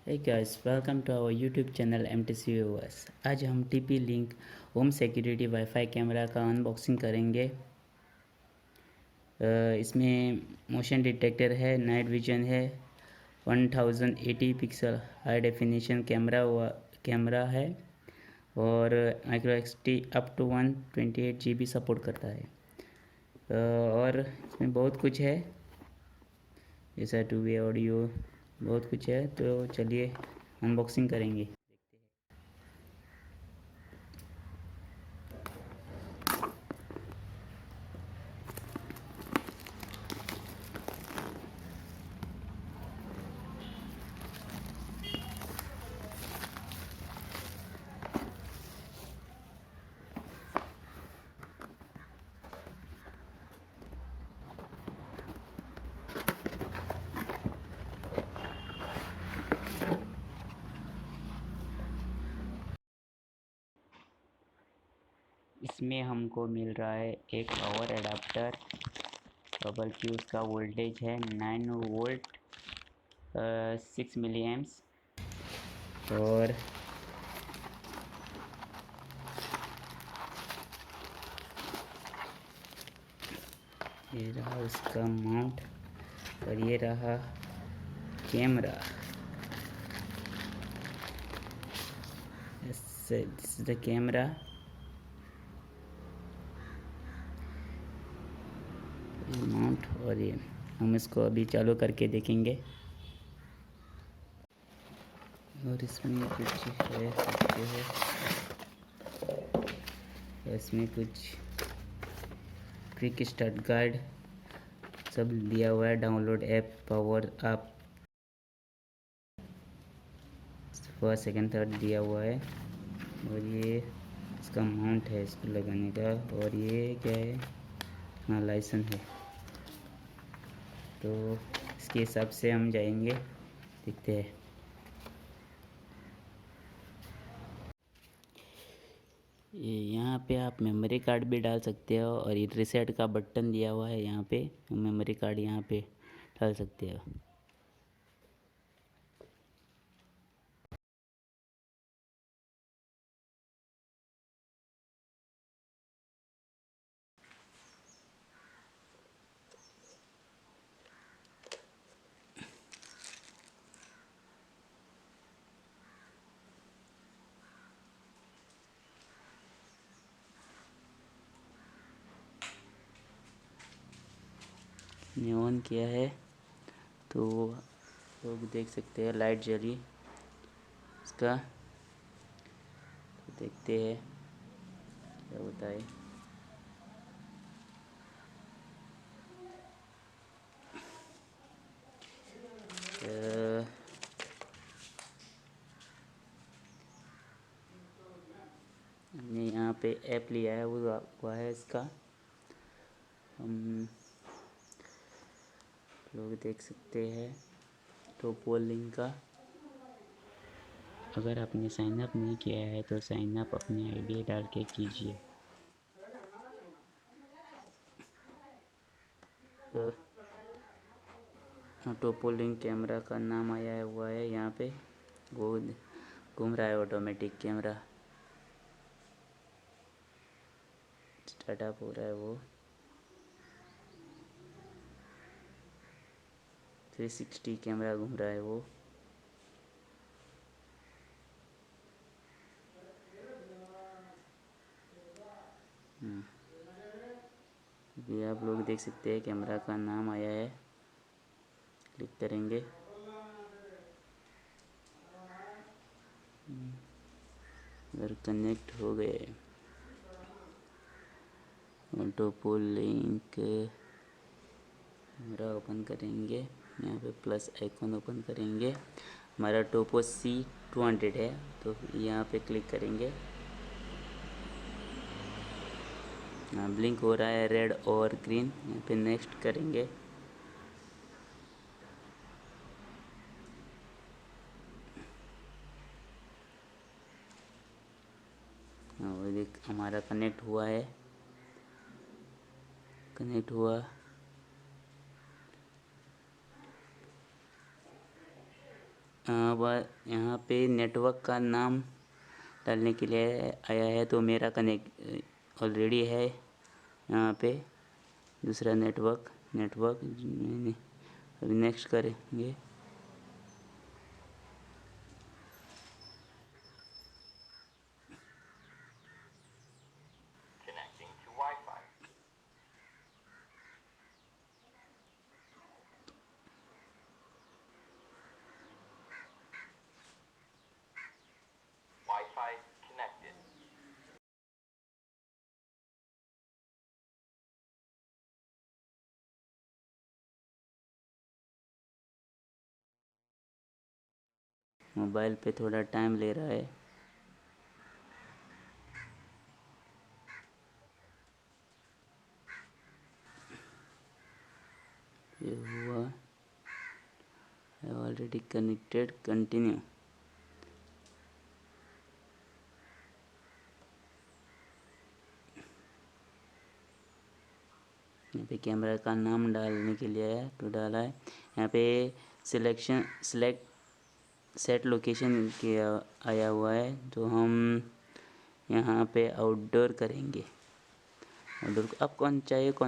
Hey guys, welcome to our YouTube channel MTC Viewers। आज हम TP link home security wifi camera का unboxing करेंगे। इसमें motion detector है, नाइट विजन है, 1080 पिक्सल हाई डेफिनेशन कैमरा है और micro SD up to 128 GB support करता है। और इसमें बहुत कुछ है, जैसा 2 वे ऑडियो, बहुत कुछ है। तो चलिए अनबॉक्सिंग करेंगे। इसमें हमको मिल रहा है एक पावर एडाप्टर, बबल फ्यूज का वोल्टेज है 9 वोल्ट 6 मिली एम्प्स। और ये रहा उसका माउंट और ये रहा camera. This is the camera. Mount और ये हम इसको अभी चालू करके देखेंगे। और इसमें कुछ है, सकते हो इसमें कुछ क्विक स्टार्ट गाइड सब दिया हुआ है। Download app, power up, first second third दिया हुआ है। और ये इसका माउंट है इसको लगाने का। और ये क्या है, हाँ लाइसेंस है। तो इसके हिसाब से हम जाएंगे, देखते हैं। ये यहाँ पे आप मेमोरी कार्ड भी डाल सकते हो और ये रीसेट का बटन दिया हुआ है यहाँ पे, मेमोरी कार्ड यहाँ पे डाल सकते हो। ने ऑन किया है तो लोग देख सकते हैं लाइट जली इसका। तो देखते हैं क्या होता है। हमने यहाँ पे ऐप लिया है, वो हुआ है इसका। हम लोग देख सकते हैं टोपोल लिंक का। अगर आपने साइन अप नहीं किया है तो साइन अप अपनी आईडी डाल के कीजिए। टोपोल लिंक कैमरा का नाम आया हुआ है यहाँ पे, वो घूम रहा है ऑटोमेटिक कैमरा। स्टार्टअप हो रहा है, वो 360 कैमरा घूम रहा है वो। ये आप लोग देख सकते हैं कैमरा का नाम आया है, क्लिक करेंगे। अगर कनेक्ट हो गए, टोपोल लिंक कैमरा ओपन करेंगे। यहाँ पे प्लस आइकॉन ओपन करेंगे। हमारा टोपो C200 है तो यहाँ पे क्लिक करेंगे। ब्लिंक हो रहा है रेड और ग्रीन, यहाँ पे नेक्स्ट करेंगे। वो देख हमारा कनेक्ट हुआ है, कनेक्ट हुआ। वह यहाँ पे नेटवर्क का नाम डालने के लिए आया है, तो मेरा कनेक्ट ऑलरेडी है यहाँ पे दूसरा नेटवर्क मैंने अभी नेक्स्ट करेंगे। Connecting to Wi-Fi. Wi-Fi connected. Mobile पे थोड़ा टाइम ले रहा है। ये हुआ है ऑलरेडी कनेक्टेड, कंटिन्यू। यहाँ पे कैमरा का नाम डालने के लिए है तो डाला है। यहाँ पे सेलेक्ट सेट लोकेशन किया आया हुआ है, तो हम यहाँ पे आउटडोर करेंगे। आउटडोर आप कौन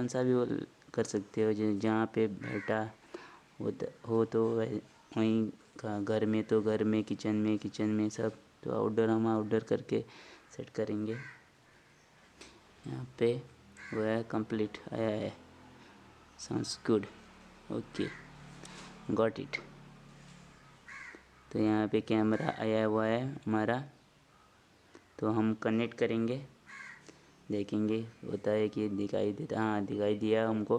सा भी कर सकते हो, जहाँ पे बैठा हो तो वहीं का, घर में तो घर में, किचन में सब। तो आउटडोर हम आउटडोर करके सेट करेंगे। यहाँ पे वो है कंप्लीट आया है, sounds good, okay, got it. तो यहाँ पे कैमरा आया हुआ है हमारा, तो हम कनेक्ट करेंगे, देखेंगे होता है कि दिखाई देता। हाँ, दिखाई दिया हमको।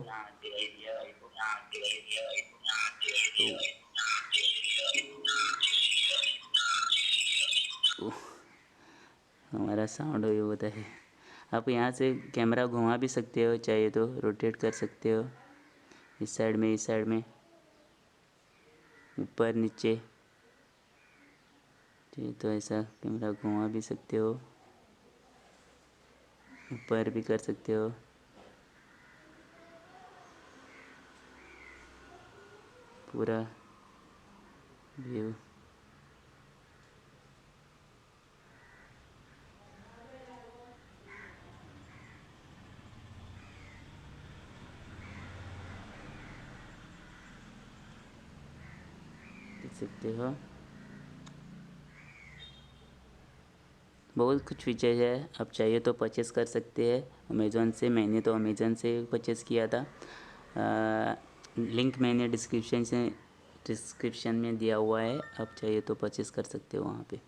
तो हमारा साउंड वही होता है। आप यहाँ से कैमरा घुमा भी सकते हो, चाहिए तो रोटेट कर सकते हो, इस साइड में, ऊपर नीचे। तो ऐसा कैमरा घुमा भी सकते हो, ऊपर भी कर सकते हो। पूरा व्यू देख सकते हो। बहुत कुछ फीचर है, आप चाहिए तो परचेस कर सकते हैं अमेज़ॉन से। मैंने तो अमेज़ॉन से परचेस किया था। लिंक मैंने डिस्क्रिप्शन में दिया हुआ है, आप चाहिए तो परचेस कर सकते हो वहाँ पे।